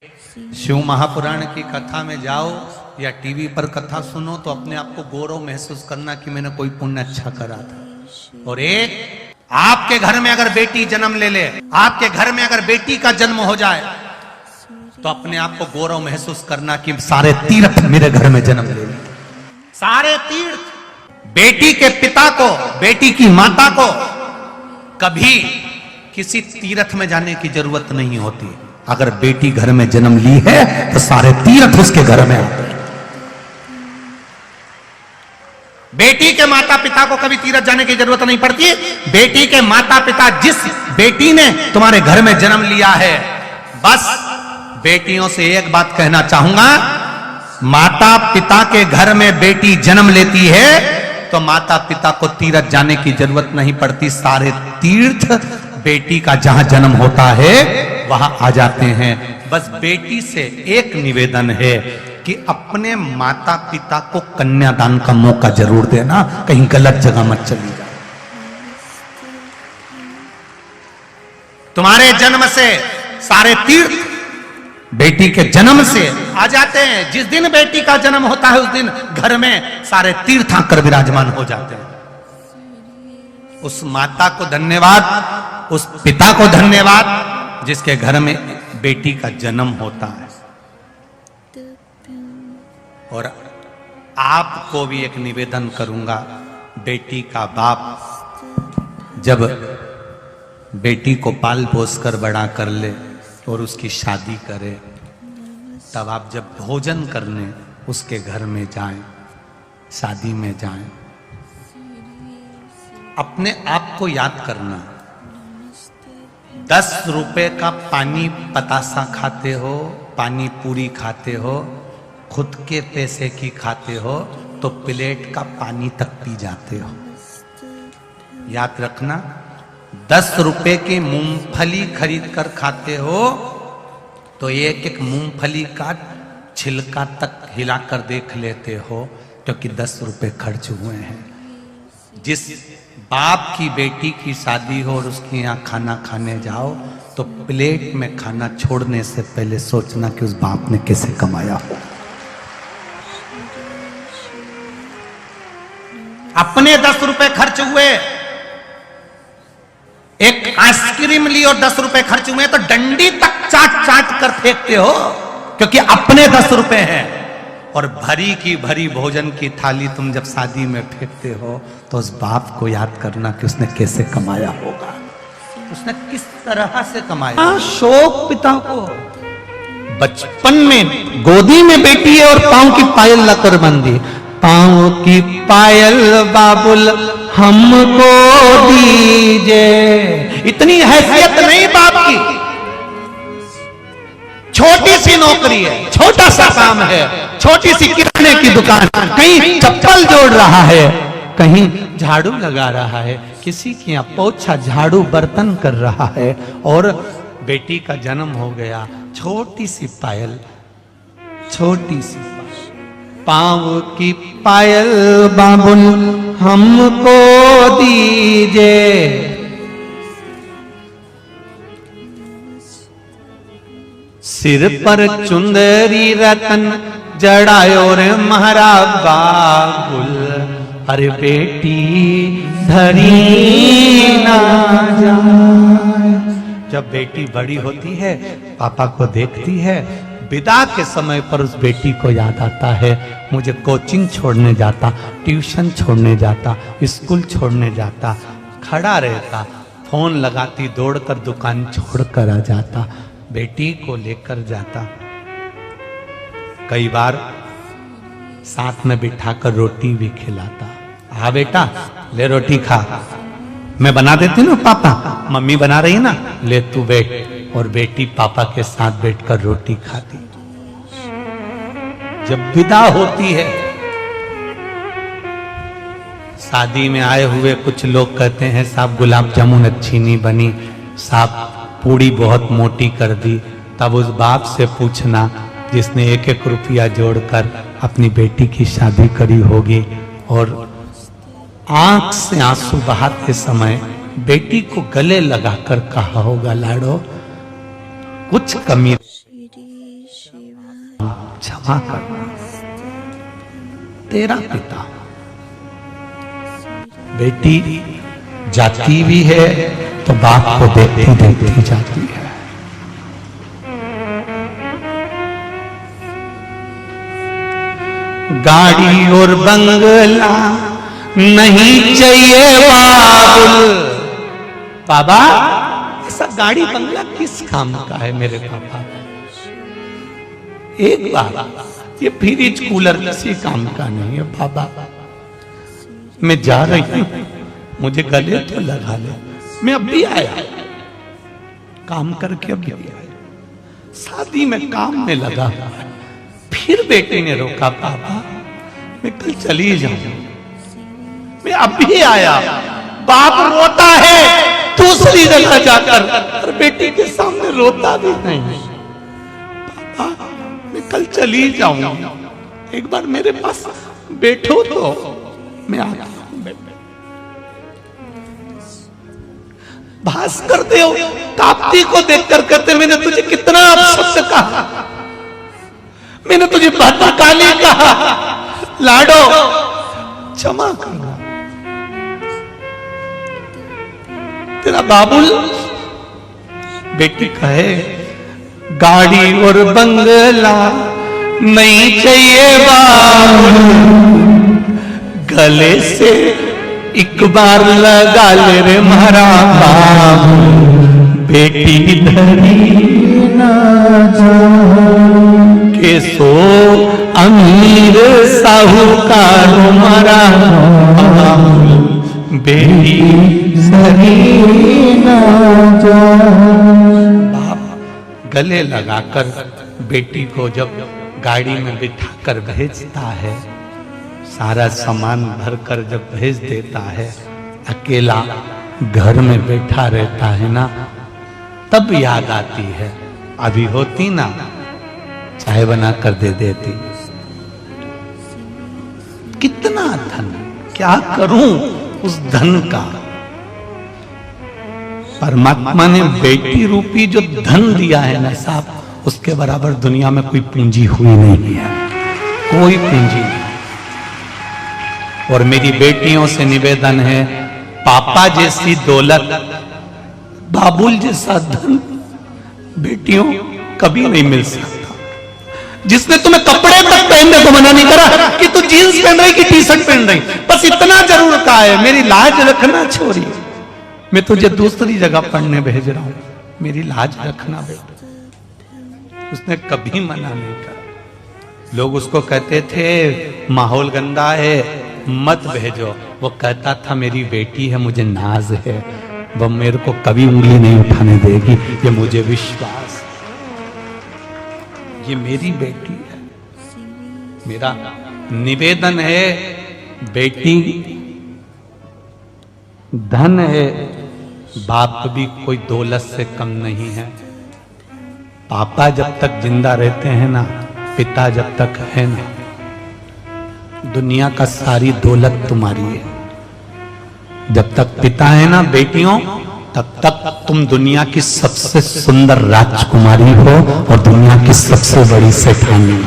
शिव महापुराण की कथा में जाओ या टीवी पर कथा सुनो तो अपने आप को गौरव महसूस करना कि मैंने कोई पुण्य अच्छा करा था। और एक आपके घर में अगर बेटी जन्म ले ले, आपके घर में अगर बेटी का जन्म हो जाए तो अपने आप को गौरव महसूस करना कि सारे तीर्थ मेरे घर में जन्म ले ले। सारे तीर्थ। बेटी के पिता को, बेटी की माता को कभी किसी तीर्थ में जाने की जरूरत नहीं होती। अगर बेटी घर में जन्म ली है तो सारे तीर्थ उसके घर में आते हैं। बेटी के माता पिता को कभी तीर्थ जाने की जरूरत नहीं पड़ती। बेटी के माता पिता, जिस बेटी ने तुम्हारे घर में जन्म लिया है, बस बेटियों से एक बात कहना चाहूंगा, माता पिता के घर में बेटी जन्म लेती है तो माता पिता को तीर्थ जाने की जरूरत नहीं पड़ती। सारे तीर्थ बेटी का जहां जन्म होता है वहां आ जाते हैं। बस बेटी से एक निवेदन है कि अपने माता पिता को कन्यादान का मौका जरूर देना, कहीं गलत जगह मत चली जाए। तुम्हारे जन्म से सारे तीर्थ बेटी के जन्म से आ जाते हैं। जिस दिन बेटी का जन्म होता है उस दिन घर में सारे तीर्थ आकर विराजमान हो जाते हैं। उस माता को धन्यवाद, उस पिता को धन्यवाद जिसके घर में बेटी का जन्म होता है। और आपको भी एक निवेदन करूंगा, बेटी का बाप जब बेटी को पाल पोस कर बड़ा कर ले और उसकी शादी करे, तब आप जब भोजन करने उसके घर में जाएं, शादी में जाएं, अपने आप को याद करना, 10 रुपए का पानी पतासा खाते हो, पानी पूरी खाते हो, खुद के पैसे की खाते हो तो प्लेट का पानी तक पी जाते हो। याद रखना, 10 रुपए की मूंगफली खरीद कर खाते हो तो एक एक मूंगफली का छिलका तक हिलाकर देख लेते हो, क्योंकि 10 रुपए खर्च हुए हैं। जिस बाप की बेटी की शादी हो और उसके यहाँ खाना खाने जाओ तो प्लेट में खाना छोड़ने से पहले सोचना कि उस बाप ने कैसे कमाया हो। अपने 10 रुपए खर्च हुए, एक आइसक्रीम ली और 10 रुपए खर्च हुए तो डंडी तक चाट चाट कर फेंकते हो, क्योंकि अपने 10 रुपए हैं। और भरी की भरी भोजन की थाली तुम जब शादी में फेंकते हो तो उस बाप को याद करना कि उसने कैसे कमाया होगा, उसने किस तरह से कमाया। शौक पिता को बचपन में गोदी में बेटी है और पांव की पायल लकर बंदी, पांव की पायल बाबुल हमको दीजिए। इतनी हैसियत नहीं बाप की, छोटी सी नौकरी है, छोटा सा काम है, छोटी सी किराने की दुकान, कहीं चप्पल जोड़ रहा है, कहीं झाड़ू लगा रहा है, किसी के यहाँ पोछा झाड़ू बर्तन कर रहा है, और बेटी का जन्म हो गया। छोटी सी पायल, छोटी सी पांव की पायल बाबुल हमको दीजिए। सिर पर चुंदरी रतन जड़ायो रे महारा बाबुल, अरे बेटी धरी ना जाए। जब बेटी बड़ी होती है, पापा को देखती है, विदा के समय पर उस बेटी को याद आता है, मुझे कोचिंग छोड़ने जाता, ट्यूशन छोड़ने जाता, स्कूल छोड़ने जाता, खड़ा रहता, फोन लगाती, दौड़कर दुकान छोड़कर आ जाता, बेटी को लेकर जाता। कई बार साथ में बिठाकर रोटी भी खिलाता। हाँ बेटा ले रोटी खा, मैं बना देती ना पापा, मम्मी बना रही ना, ले तू बैठ। और बेटी पापा के साथ बैठकर रोटी खाती। जब विदा होती है, शादी में आए हुए कुछ लोग कहते हैं साहब गुलाब जामुन अच्छी नहीं बनी, साहब पूड़ी बहुत मोटी कर दी। तब उस बाप से पूछना जिसने एक एक रुपया जोड़कर अपनी बेटी की शादी करी होगी, और आंख से आंसू बहाते समय बेटी को गले लगाकर कहा होगा, लाडो कुछ कमी क्षमा करना। तेरा पिता, बेटी जाती भी है तो बाप को देखती देखती जाती है। गाड़ी और बंगला नहीं चाहिए बाबुल। बाबा, ऐसा गाड़ी बंगला किस काम का है मेरे पापा? एक बार ये फ्रिज कूलर किसी काम का नहीं है बाबा। मैं जा रही हूं, मुझे गले तो लगा ले। मैं अब भी आया, काम करके अब भी आया, शादी में काम में लगा। फिर बेटे ने रोका, पापा मैं कल चली जाऊं। मैं अब भी आया, बाप रोता है दूसरी जगह जाकर और बेटी के सामने रोता भी नहीं। पापा मैं कल चली जाऊं, एक बार मेरे पास बैठो तो मैं आता हूं। भास्कर देव ताप्ती को देखकर कहते, मैंने तुझे कितना अपशब्द कहा, मैंने तुझे भद्रकाली कहा, लाडो क्षमा करना। तेरा बाबुल बेटी कहे, गाड़ी और बंगला नहीं चाहिए बाबुल, गले से एक बार लगा ले रे मारा बाबुल। बेटी धरी ना के सो अमीर साहूकार मारा बाबुल। बेटी धरी ना बाप गले लगाकर बेटी को जब गाड़ी में बिठाकर भेजता है, सारा सामान भरकर जब भेज देता है, अकेला घर में बैठा रहता है ना, तब याद आती है। अभी होती ना, चाय बना कर दे देती। कितना धन, क्या करूं उस धन का। परमात्मा ने बेटी रूपी जो धन दिया है ना साहब, उसके बराबर दुनिया में कोई पूंजी हुई नहीं है, कोई पूंजी नहीं। और मेरी बेटियों से निवेदन है, पापा जैसी दौलत, बाबुल जैसा धन बेटियों कभी नहीं मिल सकता। जिसने तुम्हें कपड़े तक पहनने को मना नहीं करा कि तू जीन्स पहन रही कि टी शर्ट पहन रही, बस इतना जरूर कहा है, मेरी लाज रखना छोरी, मैं तुझे दूसरी जगह पढ़ने भेज रहा हूं, मेरी लाज रखना बेटा। उसने कभी मना नहीं करा। लोग उसको कहते थे माहौल गंदा है मत भेजो, वो कहता था मेरी बेटी है, मुझे नाज है, वो मेरे को कभी उंगली नहीं उठाने देगी, ये मुझे विश्वास, ये मेरी बेटी है। मेरा निवेदन है, बेटी धन है, बाप भी कोई दौलत से कम नहीं है। पापा जब तक जिंदा रहते हैं ना, पिता जब तक है ना, दुनिया का सारी दौलत तुम्हारी है। जब तक पिता है ना बेटियों, तब तक तुम दुनिया की सबसे सुंदर राजकुमारी हो और दुनिया की सबसे बड़ी सेठानी।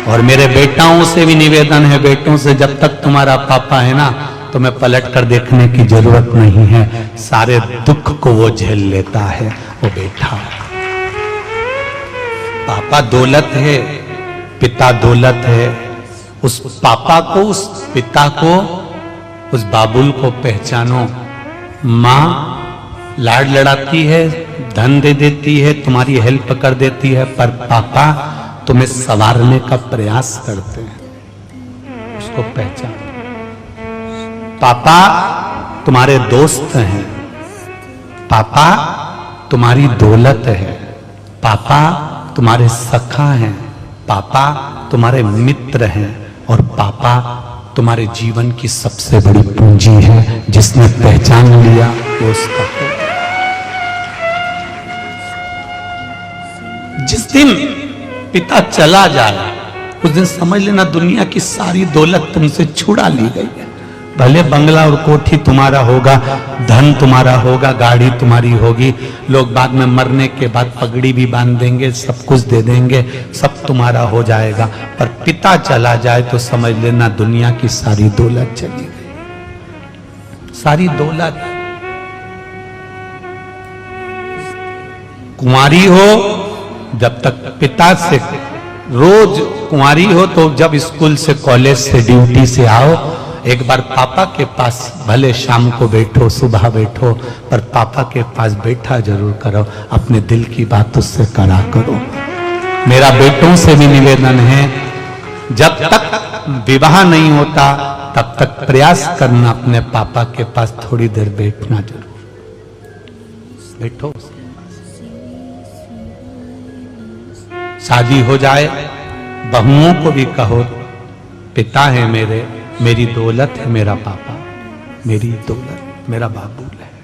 और मेरे बेटाओं से भी निवेदन है, बेटों से, जब तक तुम्हारा पापा है ना, तुम्हें पलट कर देखने की जरूरत नहीं है, सारे दुख को वो झेल लेता है, वो बेटा। पापा दौलत है, पिता दौलत है। उस पापा को, उस पिता को, उस बाबुल को पहचानो। माँ लाड लड़ाती है, धन दे देती है, तुम्हारी हेल्प कर देती है, पर पापा तुम्हें संवारने का प्रयास करते हैं, उसको पहचानो। पापा तुम्हारे दोस्त हैं, पापा तुम्हारी दौलत है, पापा तुम्हारे सखा हैं, पापा तुम्हारे मित्र हैं, और पापा तुम्हारे जीवन की सबसे बड़ी पूंजी है। जिसने पहचान लिया वो उसका है। जिस दिन पिता चला जाए, उस दिन समझ लेना दुनिया की सारी दौलत तुमसे छुड़ा ली गई है। भले बंगला और कोठी तुम्हारा होगा, धन तुम्हारा होगा, गाड़ी तुम्हारी होगी, लोग बाद में मरने के बाद पगड़ी भी बांध देंगे, सब कुछ दे देंगे, सब तुम्हारा हो जाएगा। पर पिता चला जाए तो समझ लेना दुनिया की सारी दौलत चली गई, सारी दौलत। कुंवारी हो जब तक पिता से, रोज कुंवारी हो तो जब स्कूल से, कॉलेज से, ड्यूटी से आओ, एक बार पापा के पास भले शाम को बैठो, सुबह बैठो, पर पापा के पास बैठा जरूर करो, अपने दिल की बात उससे करा करो। मेरा बेटों से भी निवेदन है, जब तक विवाह नहीं होता तब तक प्रयास करना अपने पापा के पास थोड़ी देर बैठना जरूर, बैठो। शादी हो जाए, बहुओं को भी कहो पिता है मेरे, मेरी दौलत है मेरा पापा, मेरी दौलत मेरा बाबू है।